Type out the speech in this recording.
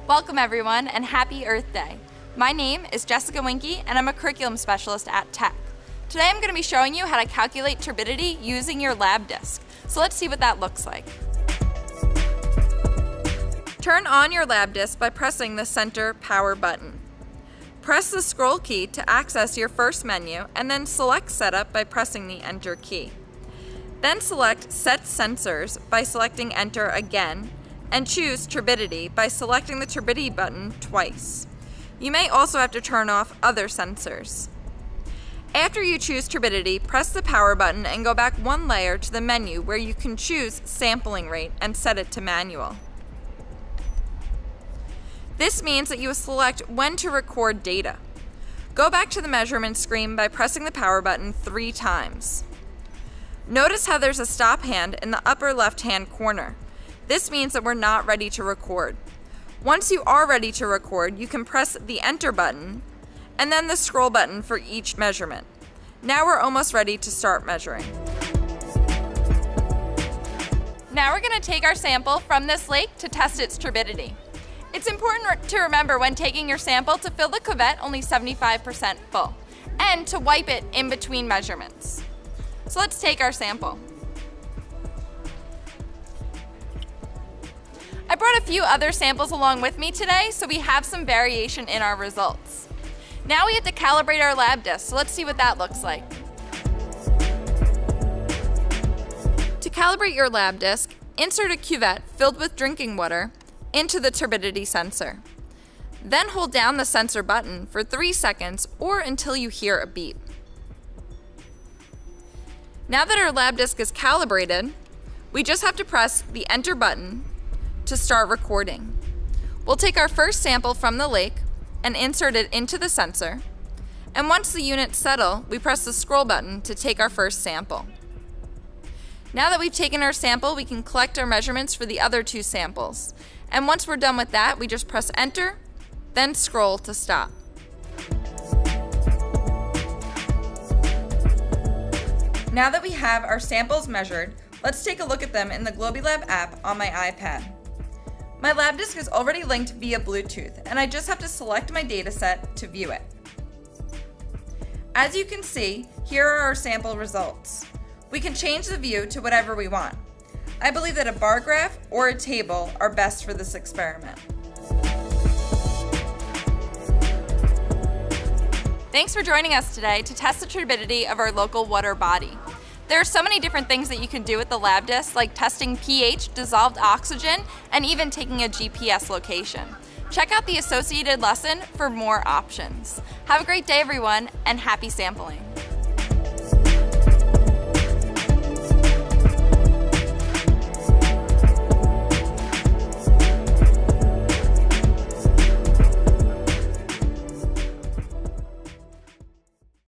Welcome everyone, and happy Earth Day. My name is Jessica Winke and I'm a curriculum specialist at Tech. Today I'm going to be showing you how to calculate turbidity using your lab disk. So let's see what that looks like. Turn on your lab disk by pressing the center power button. Press the scroll key to access your first menu and then select Setup by pressing the Enter key. Then select Set Sensors by selecting Enter again and choose Turbidity by selecting the Turbidity button twice. You may also have to turn off other sensors. After you choose Turbidity, press the power button and go back one layer to the menu where you can choose Sampling Rate and set it to Manual. This means that you will select when to record data. Go back to the measurement screen by pressing the power button 3 times. Notice how there's a stop hand in the upper left-hand corner. This means that we're not ready to record. Once you are ready to record, you can press the Enter button and then the scroll button for each measurement. Now we're almost ready to start measuring. Now we're going to take our sample from this lake to test its turbidity. It's important to remember when taking your sample to fill the cuvette only 75% full and to wipe it in between measurements. So let's take our sample. I brought a few other samples along with me today, so we have some variation in our results. Now we have to calibrate our lab disk, so let's see what that looks like. To calibrate your lab disk, insert a cuvette filled with drinking water into the turbidity sensor. Then hold down the sensor button for 3 seconds or until you hear a beep. Now that our lab disk is calibrated, we just have to press the Enter button to start recording. We'll take our first sample from the lake and insert it into the sensor. And once the units settle, we press the scroll button to take our first sample. Now that we've taken our sample, we can collect our measurements for the other 2 samples. And once we're done with that, we just press Enter, then scroll to stop. Now that we have our samples measured, let's take a look at them in the GlobiLab app on my iPad. My lab disk is already linked via Bluetooth, and I just have to select my dataset to view it. As you can see, here are our sample results. We can change the view to whatever we want. I believe that a bar graph or a table are best for this experiment. Thanks for joining us today to test the turbidity of our local water body. There are so many different things that you can do with the lab disk, like testing pH, dissolved oxygen, and even taking a GPS location. Check out the associated lesson for more options. Have a great day, everyone, and happy sampling.